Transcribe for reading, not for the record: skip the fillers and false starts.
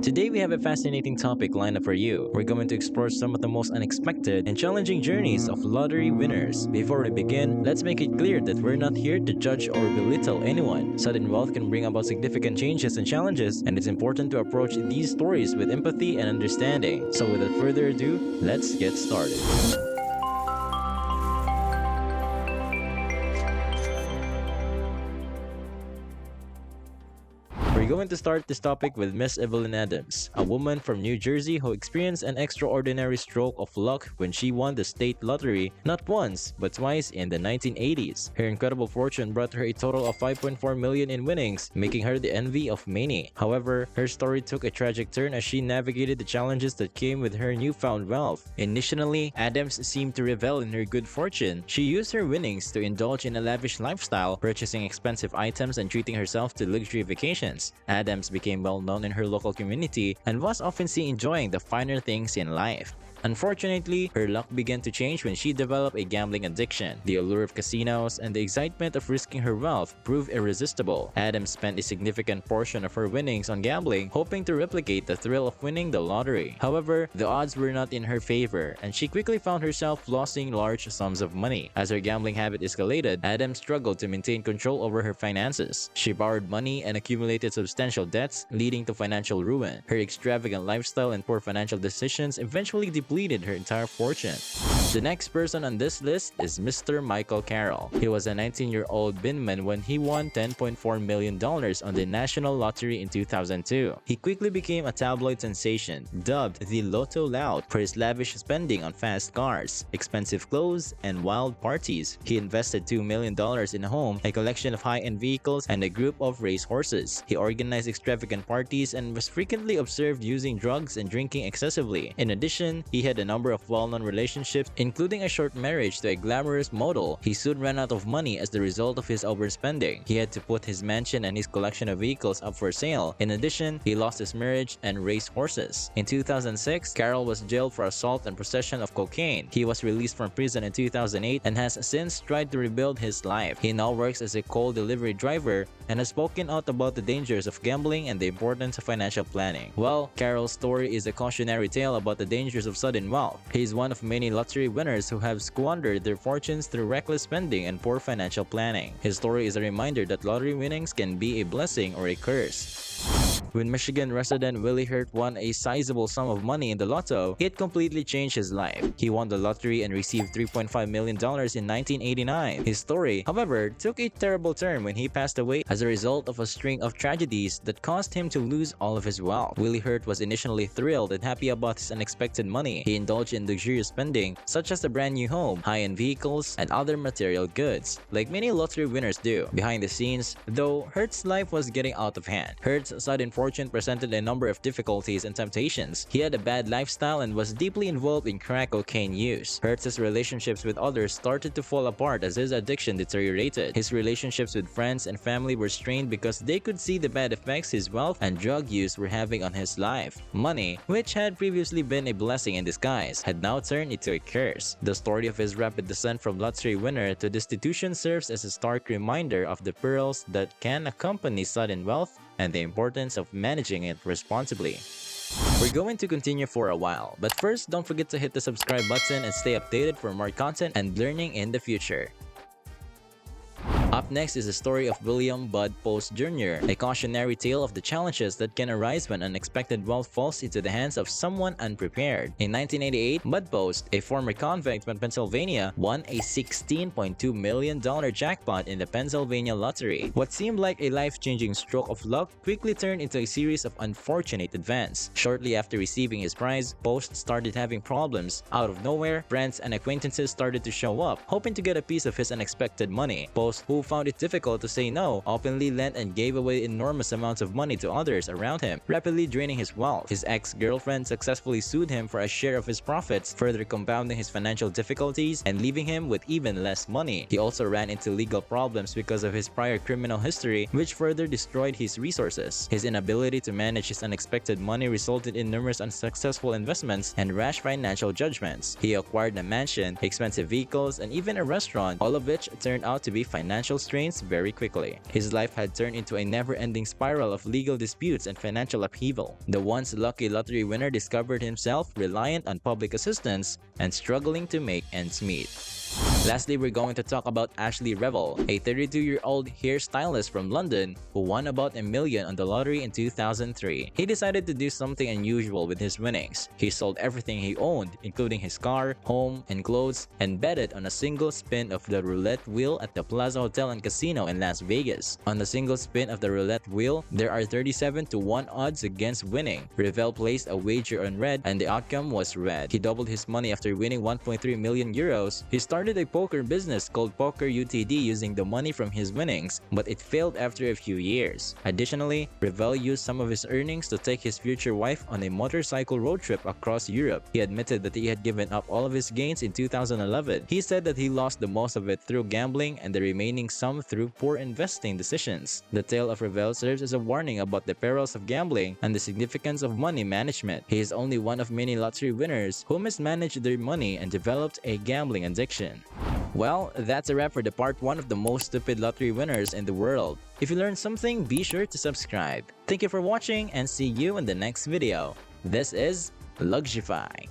Today we have a fascinating topic lined up for you. We're going to explore some of the most unexpected and challenging journeys of lottery winners. Before we begin, let's make it clear that we're not here to judge or belittle anyone. Sudden wealth can bring about significant changes and challenges, and it's important to approach these stories with empathy and understanding. So without further ado, let's get started. We're going to start this topic with Miss Evelyn Adams, a woman from New Jersey who experienced an extraordinary stroke of luck when she won the state lottery not once but twice in the 1980s. Her incredible fortune brought her a total of 5.4 million in winnings, making her the envy of many. However, her story took a tragic turn as she navigated the challenges that came with her newfound wealth. Initially, Adams seemed to revel in her good fortune. She used her winnings to indulge in a lavish lifestyle, purchasing expensive items and treating herself to luxury vacations. Adams became well known in her local community and was often seen enjoying the finer things in life. Unfortunately, her luck began to change when she developed a gambling addiction. The allure of casinos and the excitement of risking her wealth proved irresistible. Adams spent a significant portion of her winnings on gambling, hoping to replicate the thrill of winning the lottery. However, the odds were not in her favor, and she quickly found herself losing large sums of money. As her gambling habit escalated, Adams struggled to maintain control over her finances. She borrowed money and accumulated substantial debts, leading to financial ruin. Her extravagant lifestyle and poor financial decisions eventually depleted her entire fortune. The next person on this list is Mr. Michael Carroll. He was a 19-year-old binman when he won $10.4 million on the national lottery in 2002. He quickly became a tabloid sensation, dubbed the Lotto Lout for his lavish spending on fast cars, expensive clothes, and wild parties. He invested $2 million in a home, a collection of high-end vehicles, and a group of race horses. He organized extravagant parties and was frequently observed using drugs and drinking excessively. In addition, he had a number of well-known relationships, including a short marriage to a glamorous model. He soon ran out of money as the result of his overspending. He had to put his mansion and his collection of vehicles up for sale. In addition, he lost his marriage and race horses. In 2006, Carroll was jailed for assault and possession of cocaine. He was released from prison in 2008 and has since tried to rebuild his life. He now works as a coal delivery driver and has spoken out about the dangers of gambling and the importance of financial planning. Well, Carroll's story is a cautionary tale about the dangers of sudden wealth. He is one of many lottery winners who have squandered their fortunes through reckless spending and poor financial planning. His story is a reminder that lottery winnings can be a blessing or a curse. When Michigan resident Willie Hurt won a sizable sum of money in the lotto, it completely changed his life. He won the lottery and received $3.5 million in 1989. His story, however, took a terrible turn when he passed away as a result of a string of tragedies that caused him to lose all of his wealth. Willie Hurt was initially thrilled and happy about his unexpected money. He indulged in luxurious spending, such as a brand new home, high-end vehicles, and other material goods, like many lottery winners do. Behind the scenes, though, Hurt's life was getting out of hand. Hurt's sudden fortune presented a number of difficulties and temptations. He had a bad lifestyle and was deeply involved in crack cocaine use. Hurt's relationships with others started to fall apart as his addiction deteriorated. His relationships with friends and family were strained because they could see the bad effects his wealth and drug use were having on his life. Money, which had previously been a blessing in disguise, had now turned into a curse. The story of his rapid descent from lottery winner to destitution serves as a stark reminder of the perils that can accompany sudden wealth and the importance of managing it responsibly. We're going to continue for a while, but first don't forget to hit the subscribe button and stay updated for more content and learning in the future. Up next is the story of William Bud Post Jr., a cautionary tale of the challenges that can arise when unexpected wealth falls into the hands of someone unprepared. In 1988, Bud Post, a former convict from Pennsylvania, won a $16.2 million jackpot in the Pennsylvania lottery. What seemed like a life-changing stroke of luck quickly turned into a series of unfortunate events. Shortly after receiving his prize, Post started having problems. Out of nowhere, friends and acquaintances started to show up, hoping to get a piece of his unexpected money. Post, who found it difficult to say no, openly lent and gave away enormous amounts of money to others around him, rapidly draining his wealth. His ex-girlfriend successfully sued him for a share of his profits, further compounding his financial difficulties and leaving him with even less money. He also ran into legal problems because of his prior criminal history, which further destroyed his resources. His inability to manage his unexpected money resulted in numerous unsuccessful investments and rash financial judgments. He acquired a mansion, expensive vehicles, and even a restaurant, all of which turned out to be financial financial strains very quickly. His life had turned into a never-ending spiral of legal disputes and financial upheaval. The once lucky lottery winner discovered himself reliant on public assistance and struggling to make ends meet. Lastly, we're going to talk about Ashley Revel, a 32-year-old hairstylist from London who won about $1 million on the lottery in 2003. He decided to do something unusual with his winnings. He sold everything he owned, including his car, home, and clothes, and betted on a single spin of the roulette wheel at the Plaza Hotel and Casino in Las Vegas. On the single spin of the roulette wheel, there are 37-to-1 odds against winning. Revel placed a wager on red, and the outcome was red. He doubled his money after winning 1.3 million euros. He started a poker business called Poker UTD using the money from his winnings, but it failed after a few years. Additionally, Revel used some of his earnings to take his future wife on a motorcycle road trip across Europe. He admitted that he had given up all of his gains in 2011. He said that he lost the most of it through gambling and the remaining sum through poor investing decisions. The tale of Revel serves as a warning about the perils of gambling and the significance of money management. He is only one of many lottery winners who mismanaged their money and developed a gambling addiction. Well, that's a wrap for the part 1 of the most stupid lottery winners in the world. If you learned something, be sure to subscribe. Thank you for watching and see you in the next video. This is Luxify.